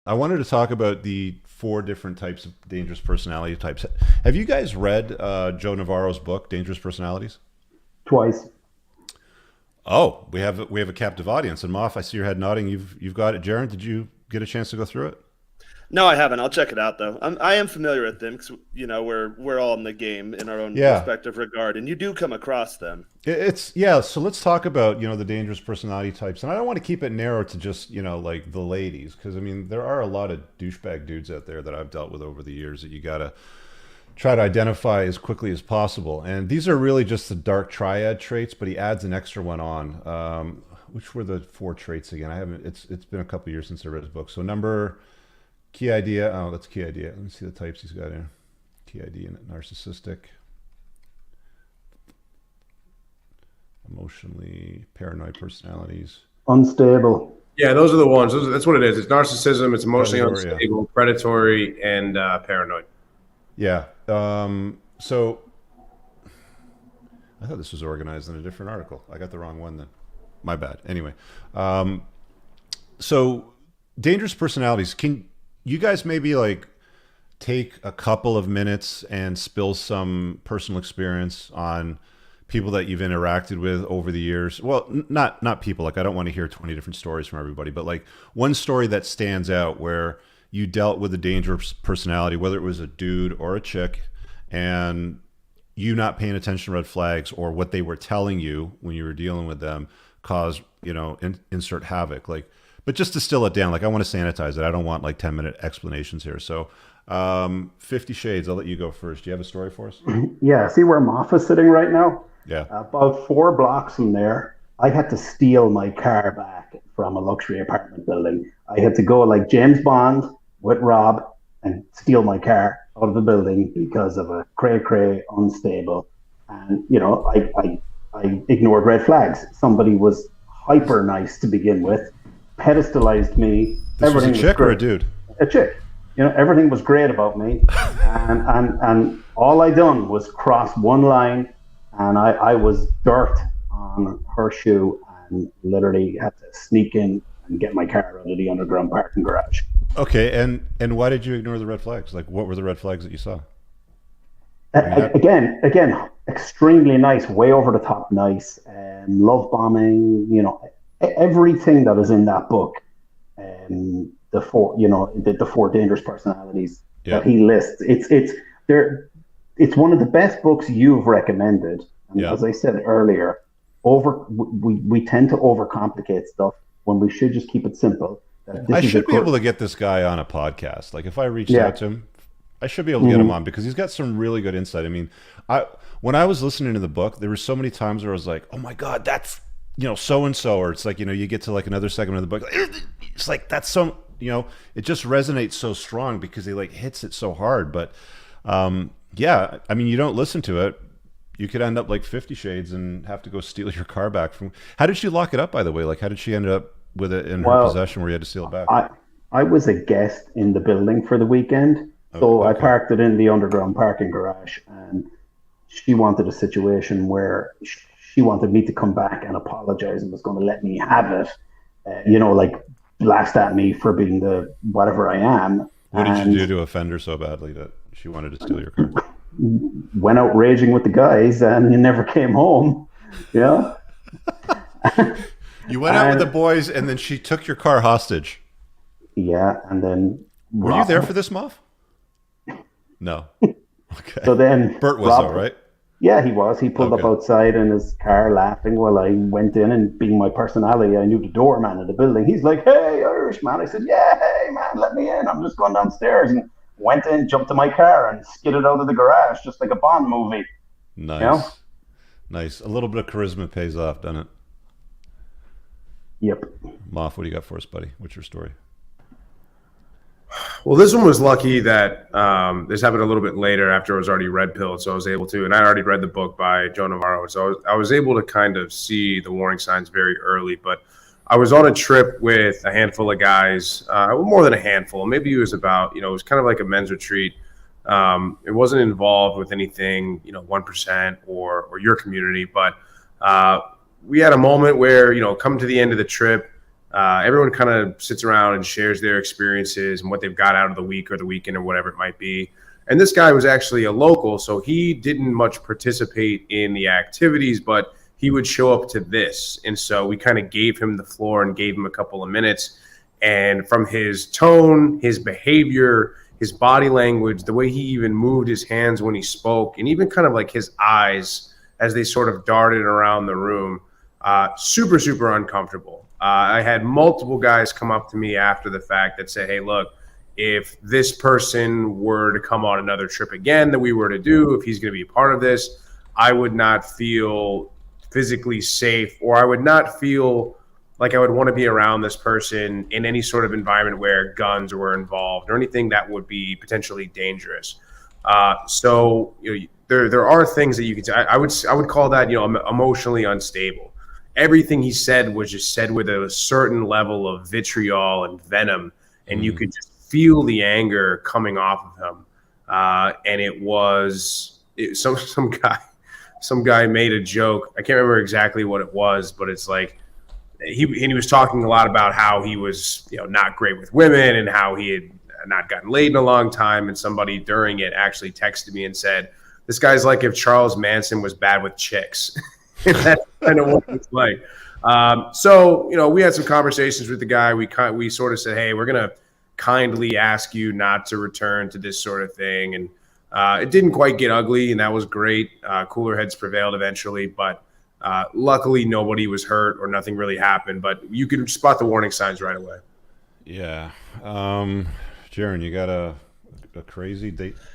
I wanted to talk about the four different types of dangerous personality types. Have you guys read Joe Navarro's book, Dangerous Personalities? Twice. Oh, we have a captive audience. And Moff, I see your head nodding. You've got it. Jaron, did you get a chance to go through it? No, I haven't. I'll check it out though. I am familiar with them because we're all in the game in our own Yeah, respective regard, and you do come across them. it's yeah. So let's talk about the dangerous personality types, and I don't want to keep it narrow to just like the ladies, because I mean there are a lot of douchebag dudes out there that I've dealt with over the years that you gotta try to identify as quickly as possible. And these are really just the dark triad traits, but he adds an extra one on. Which were the four traits again? I haven't. It's been a couple years since I read his book. So number key idea. Oh, that's key idea. Let me see the types he's got here. Key idea: narcissistic, emotionally paranoid personalities, Unstable. Yeah, those are the ones. That's what it is. It's narcissism. It's emotionally predatory. Yeah, unstable, predatory, and paranoid. yeah. So I thought this was organized in a different article. I got the wrong one then. My bad. Anyway, um, so dangerous personalities. Can you guys maybe like take a couple of minutes and spill some personal experience on people that you've interacted with over the years? Well, not people. Like I don't want to hear 20 different stories from everybody, but like one story that stands out where you dealt with a dangerous personality, whether it was a dude or a chick, and you not paying attention to red flags or what they were telling you when you were dealing with them caused, insert havoc. Like, but just to distill it down, like I want to sanitize it. I don't want like 10-minute explanations here. So, 50 Shades, I'll let you go first. Do you have a story for us? Yeah, see where Moff is sitting right now? Yeah. About 4 blocks from there, I had to steal my car back from a luxury apartment building. I had to go like James Bond with Rob and steal my car out of the building because of a cray unstable. And, I ignored red flags. Somebody was hyper nice to begin with, pedestalized me. This was a Everything was chick or a great. dude? A chick. Everything was great about me. And all I done was cross one line, and I was dirt on her shoe and literally had to sneak in and get my car out of the underground parking garage. Okay. And why did you ignore the red flags? Like what were the red flags that you saw? I mean, Again, extremely nice, way over the top nice, love bombing, everything that is in that book. The four dangerous personalities yeah. that he lists. There. It's one of the best books you've recommended. And Yeah. as I said earlier, we tend to overcomplicate stuff when we should just keep it simple. That I this is a should be able to get this guy on a podcast. Like if I reached yeah. out to him, I should be able to get him on because he's got some really good insight. I mean, I when I was listening to the book, there were so many times where I was like, "Oh my god, that's so and so," or it's like you get to like another segment of the book, it's like that's so it just resonates so strong because he like hits it so hard. But yeah, I mean, you don't listen to it, you could end up like 50 Shades and have to go steal your car back from. How did she lock it up, by the way? Like, how did she end up with it in her Well, possession where you had to steal it back? I was a guest in the building for the weekend, Oh, so I okay. parked it in the underground parking garage, and she wanted a situation where she wanted me to come back and apologize and was going to let me have it, like laughed at me for being the whatever I am, What did you do and to offend her so badly that she wanted to steal your car? went out raging with the guys, and he never came home. Yeah, You went out with the and boys, and then she took your car hostage. yeah, and then Were you there Rob. for this, Muff? No. Okay. So then Bert was though, Rob, right? yeah, he was. He pulled up Okay. outside in his car laughing while I went in, and being my personality, I knew the doorman of the building. He's like, "Hey, Irishman." I said, "Yeah, hey, man, let me in. I'm just going downstairs." And went in, jumped in my car, and skidded out of the garage just like a Bond movie. You know? Nice. Nice. A little bit of charisma pays off, doesn't it? Yep. Moff, what do you got for us, buddy? What's your story? Well, this one was lucky that this happened a little bit later after I was already red pilled, so I was able to, and I already read the book by Joe Navarro, so I was able to kind of see the warning signs very early. But I was on a trip with a handful of guys, more than a handful. Maybe it was about, it was kind of like a men's retreat. It wasn't involved with anything, 1% or your community, but we had a moment where, come to the end of the trip. Everyone kind of sits around and shares their experiences and what they've got out of the week or the weekend or whatever it might be. And this guy was actually a local, so he didn't much participate in the activities, but he would show up to this. And so we kind of gave him the floor and gave him a couple of minutes. And from his tone, his behavior, his body language, the way he even moved his hands when he spoke, and even kind of like his eyes as they sort of darted around the room, super, super uncomfortable. I had multiple guys come up to me after the fact that say, hey, look, if this person were to come on another trip again that we were to do, if he's going to be a part of this, I would not feel physically safe, or I would not feel like I would want to be around this person in any sort of environment where guns were involved or anything that would be potentially dangerous. So there are things that you could say. I would call that emotionally unstable. Everything he said was just said with a certain level of vitriol and venom, and you could just feel the anger coming off of him. And it was some guy made a joke. I can't remember exactly what it was, but it's like he was talking a lot about how he was not great with women and how he had not gotten laid in a long time. And somebody during it actually texted me and said, "This guy's like if Charles Manson was bad with chicks." And that's kind of what it's like. So we had some conversations with the guy. We sort of said, hey, we're gonna kindly ask you not to return to this sort of thing. And it didn't quite get ugly, and that was great. Cooler heads prevailed eventually, but luckily nobody was hurt or nothing really happened. But you could spot the warning signs right away. Yeah. Jaron, you got a crazy,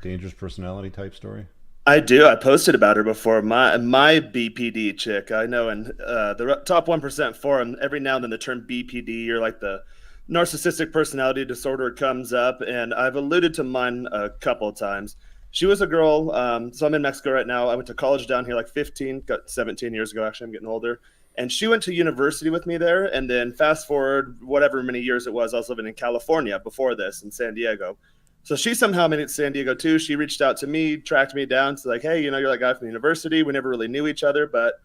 dangerous personality type story? I do. I posted about her before. My BPD chick. I know in the top 1% forum, every now and then the term BPD or like the narcissistic personality disorder comes up, and I've alluded to mine a couple of times. She was a girl. So I'm in Mexico right now. I went to college down here like 17 years ago. Actually, I'm getting older. And she went to university with me there. And then fast forward, whatever many years it was, I was living in California before this in San Diego. So she somehow made it to San Diego too. She reached out to me, tracked me down. So like, hey, you're that guy from the university. We never really knew each other, but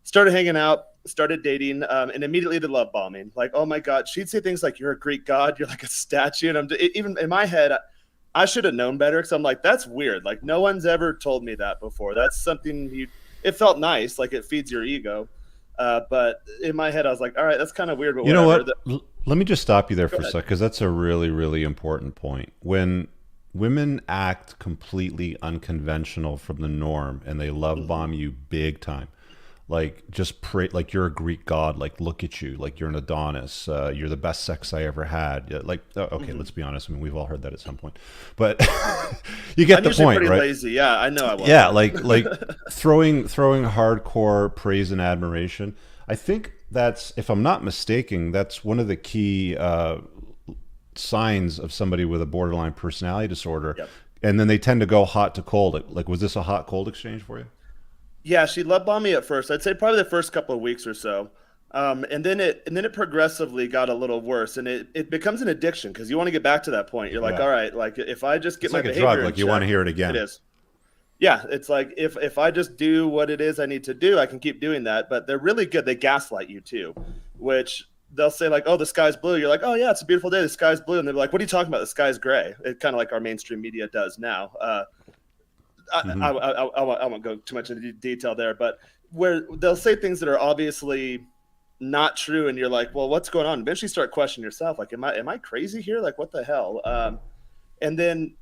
started hanging out, started dating, and immediately the love bombing. Like, oh my God, she'd say things like, you're a Greek god, you're like a statue. And even in my head, I should have known better because I'm like, that's weird. Like, no one's ever told me that before. That's something it felt nice, like it feeds your ego. But in my head, I was like, all right, that's kind of weird. But you know what? Let me just stop you there for a sec, because that's a really, really important point. When women act completely unconventional from the norm and they love bomb you big time, like just pray, like you're a Greek god, like look at you, like you're an Adonis, you're the best sex I ever had. Like, okay, let's be honest. I mean, we've all heard that at some point, but you get the point, pretty right? Lazy. Yeah, I know. I was. Yeah, like throwing hardcore praise and admiration. I think that's, if I'm not mistaken, that's one of the key signs of somebody with a borderline personality disorder. Yep. And then they tend to go hot to cold. Like, was this a hot cold exchange for you? Yeah, she love bombed me at first. I'd say probably the first couple of weeks or so, and then it progressively got a little worse, and it becomes an addiction because you want to get back to that point. You're like, all right, like if I just get it's my like a behavior drug, in like you check, want to hear it again. It is. Yeah, it's like if I just do what it is I need to do, I can keep doing that. But they're really good. They gaslight you too, which they'll say like, oh, the sky's blue. You're like, oh yeah, it's a beautiful day. The sky's blue, and they're like, what are you talking about? The sky's gray. It's kind of like our mainstream media does now. I won't go too much into detail there, but where they'll say things that are obviously not true, and you're like, well, what's going on? Eventually start questioning yourself, like, am I crazy here? Like, what the hell? And then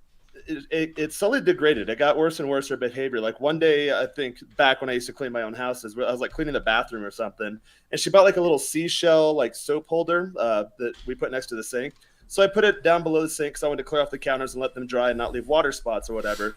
it slowly degraded. It got worse and worse, her behavior. Like one day, I think back when I used to clean my own houses, I was like cleaning the bathroom or something, and she bought like a little seashell like soap holder that we put next to the sink. So I put it down below the sink because I wanted to clear off the counters and let them dry and not leave water spots or whatever.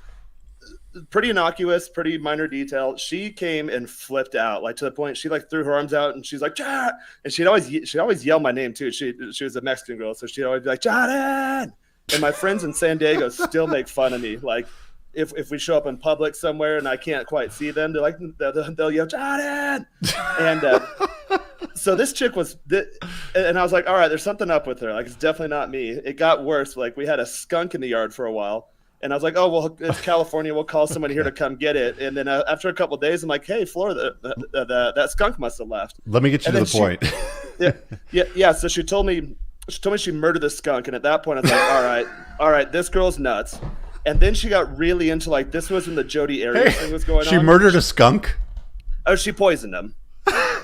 Pretty innocuous, pretty minor detail. She came and flipped out, like to the point she like threw her arms out and she's like, "Jah!" And she'd always yell my name too. She was a Mexican girl, so she'd always be like, "Jordan!" And my friends in San Diego still make fun of me. Like if we show up in public somewhere and I can't quite see them, they're like, they'll yell, "Jordan!" And so this chick and I was like, all right, there's something up with her. Like, it's definitely not me. It got worse. Like, we had a skunk in the yard for a while. And I was like, oh, well, it's California. We'll call somebody here to come get it. And then after a couple of days, I'm like, hey, Florida, that skunk must have left. Let me get you to the point. Yeah. So she told me she murdered the skunk. And at that point, I was like, all right, this girl's nuts. And then she got really into like, this was when the Jodi Arias thing was going on. She murdered a skunk? Oh, she poisoned him.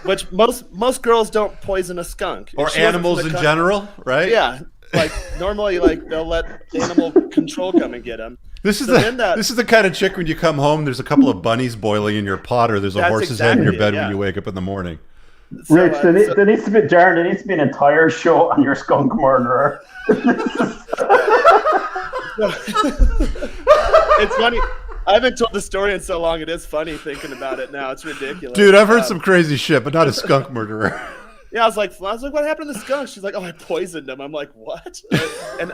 Which most girls don't poison a skunk. Or animals in general, right? Yeah. Like normally, like they'll let animal control come and get them. This is the kind of chick when you come home, there's a couple of bunnies boiling in your pot, or there's a horse's head in your bed when you wake up in the morning. Rich, there needs to be an entire show on your skunk murderer. It's funny. I haven't told the story in so long. It is funny thinking about it now. It's ridiculous. Dude, I've heard some crazy shit, but not a skunk murderer. Yeah, I was like, what happened to the skunk? She's like, oh, I poisoned him. I'm like, what? And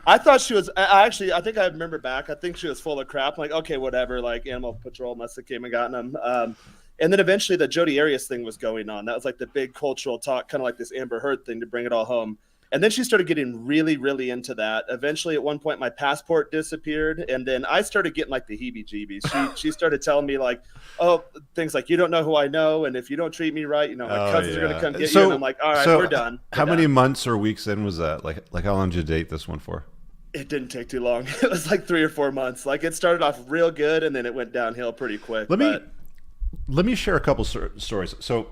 I thought she was. I think I remember back. I think she was full of crap. I'm like, okay, whatever. Like, Animal Patrol must have came and gotten him. And then eventually the Jodi Arias thing was going on. That was like the big cultural talk, kind of like this Amber Heard thing to bring it all home. And then she started getting really, really into that. Eventually, at one point, my passport disappeared, and then I started getting like the heebie-jeebies. She started telling me like, oh, things like, you don't know who I know, and if you don't treat me right, my cousins are gonna come get you. And I'm like, all right, we're done. How many months or weeks in was that? Like how long did you date this one for? It didn't take too long. It was like 3 or 4 months. Like it started off real good, and then it went downhill pretty quick. Let me share a couple stories. So.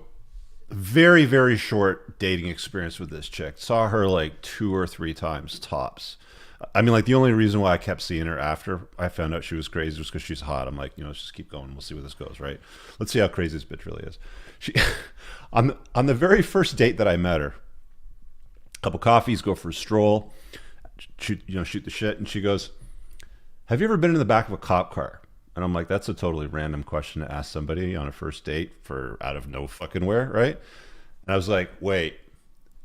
Very, very short dating experience with this chick. Saw her like 2 or 3 times tops. I mean, like the only reason why I kept seeing her after I found out she was crazy was because she's hot. I'm like, let's just keep going. We'll see where this goes, right? Let's see how crazy this bitch really is. She, on the very first date that I met her, a couple coffees, go for a stroll, shoot the shit, and she goes, "Have you ever been in the back of a cop car?" And I'm like, that's a totally random question to ask somebody on a first date for out of no fucking where, right? And I was like, wait,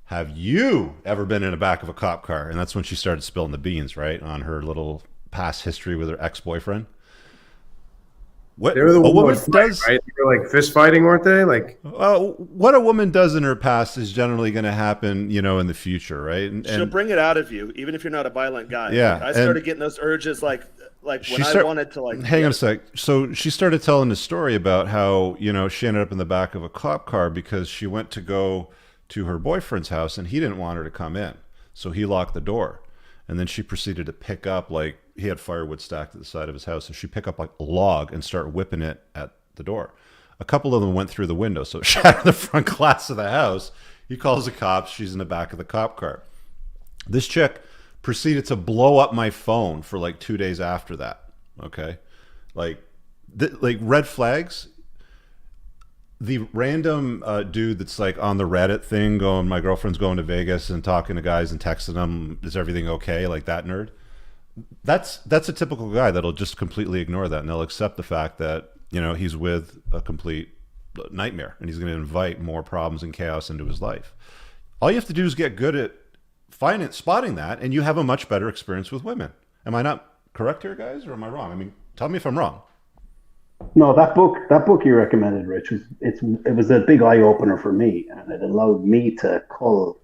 have you ever been in the back of a cop car? And that's when she started spilling the beans, right, on her little past history with her ex-boyfriend. What they were the a woman fight, does, right? They were like fist fighting, weren't they? Like, what a woman does in her past is generally going to happen, in the future, right? And she'll bring it out of you, even if you're not a violent guy. Yeah, like, I started getting those urges, like when I wanted to, like. Hang on a sec. So she started telling the story about how she ended up in the back of a cop car because she went to go to her boyfriend's house and he didn't want her to come in, so he locked the door, and then she proceeded to pick up like. He had firewood stacked at the side of his house, so she picked up like a log and start whipping it at the door. A couple of them went through the window, so it shattered the front glass of the house. He calls the cops. She's in the back of the cop car. This chick proceeded to blow up my phone for like 2 days after that. Okay, like red flags. The random dude that's like on the Reddit thing going, my girlfriend's going to Vegas and talking to guys and texting them, is everything okay? Like that nerd. That's a typical guy that'll just completely ignore that, and they'll accept the fact that he's with a complete nightmare and he's going to invite more problems and chaos into his life. All you have to do is get good at spotting that, and you have a much better experience with women. Am I not correct here, guys, or am I wrong? I mean, tell me if I'm wrong. No, that book you recommended, Rich, it was a big eye opener for me, and it allowed me to cull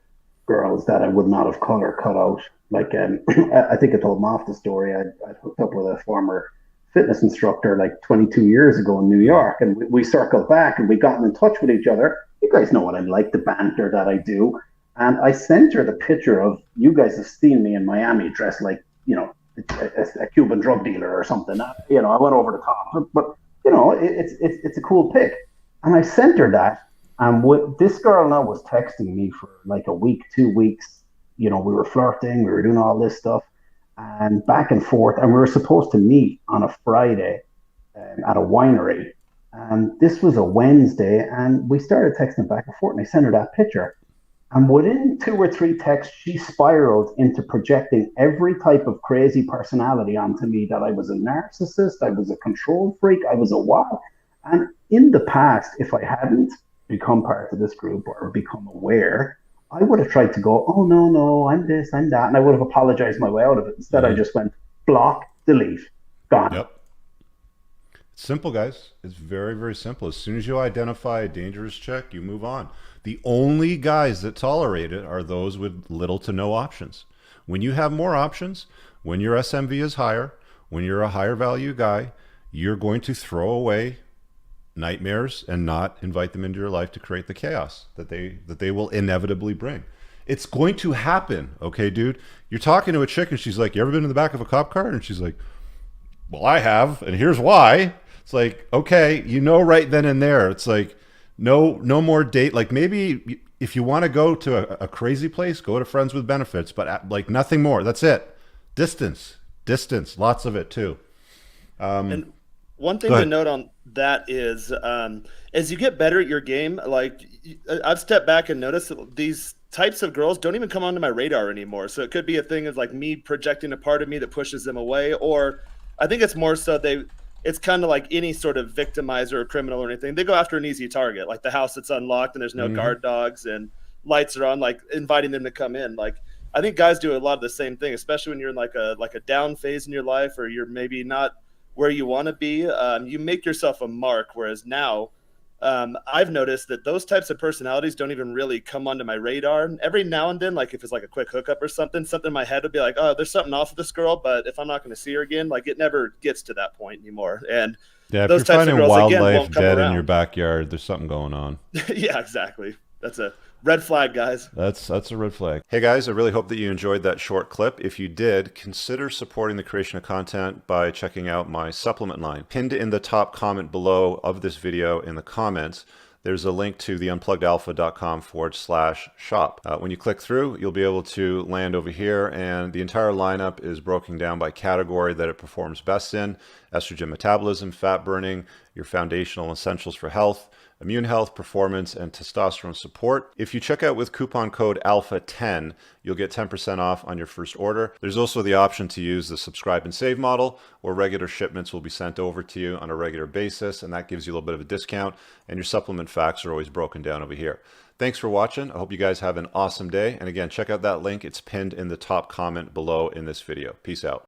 girls that I would not have cut or cut out. Like, I think I told Moths the story. I hooked up with a former fitness instructor like 22 years ago in New York, and we circled back and we gotten in touch with each other. You guys know what I'm like, the banter that I do. And I sent her the picture of, you guys have seen me in Miami dressed like, a Cuban drug dealer or something. I went over the top, but it's a cool pic. And I sent her that. And this girl now was texting me for like a week, 2 weeks. We were flirting, we were doing all this stuff and back and forth. And we were supposed to meet on a Friday at a winery. And this was a Wednesday, and we started texting back and forth, and I sent her that picture. And within 2 or 3 texts, she spiraled into projecting every type of crazy personality onto me, that I was a narcissist, I was a control freak, I was a what. And in the past, if I hadn't become part of this group or become aware, I would have tried to go, oh, no, I'm this, I'm that. And I would have apologized my way out of it. Instead, I just went, block, delete, gone. Yep. Simple, guys. It's very, very simple. As soon as you identify a dangerous chick, you move on. The only guys that tolerate it are those with little to no options. When you have more options, when your SMV is higher, when you're a higher value guy, you're going to throw away nightmares and not invite them into your life to create the chaos that they will inevitably bring. It's going to happen. Okay, dude, you're talking to a chick and she's like, you ever been in the back of a cop car? And she's like, well, I have, and here's why. It's like, okay, you know, right then and there. It's like, no more date. Like, maybe if you want to go to a crazy place, go to friends with benefits, but like nothing more. That's it. Distance, lots of it too. And one thing to note on that is, as you get better at your game, like I've stepped back and noticed that these types of girls don't even come onto my radar anymore. So it could be a thing of like me projecting a part of me that pushes them away, or I think it's more so it's kind of like any sort of victimizer or criminal or anything. They go after an easy target, like the house that's unlocked and there's no guard dogs and lights are on, like inviting them to come in. Like, I think guys do a lot of the same thing, especially when you're in like a down phase in your life, or you're maybe not where you want to be. You make yourself a mark. Whereas now, I've noticed that those types of personalities don't even really come onto my radar. Every now and then, like if it's like a quick hookup or something in my head would be like, oh, there's something off with this girl, but if I'm not going to see her again, like it never gets to that point anymore. And yeah, if those you're types of finding girls wildlife won't come dead around in your backyard, there's something going on. Yeah, exactly. That's a red flag, guys. That's a red flag. Hey guys, I really hope that you enjoyed that short clip. If you did, consider supporting the creation of content by checking out my supplement line. Pinned in the top comment below of this video in the comments, there's a link to the unpluggedalpha.com/shop. When you click through, you'll be able to land over here, and the entire lineup is broken down by category that it performs best in: estrogen metabolism, fat burning, your foundational essentials for health, immune health, performance, and testosterone support. If you check out with coupon code ALPHA10, you'll get 10% off on your first order. There's also the option to use the subscribe and save model, where regular shipments will be sent over to you on a regular basis, and that gives you a little bit of a discount, and your supplement facts are always broken down over here. Thanks for watching. I hope you guys have an awesome day. And again, check out that link. It's pinned in the top comment below in this video. Peace out.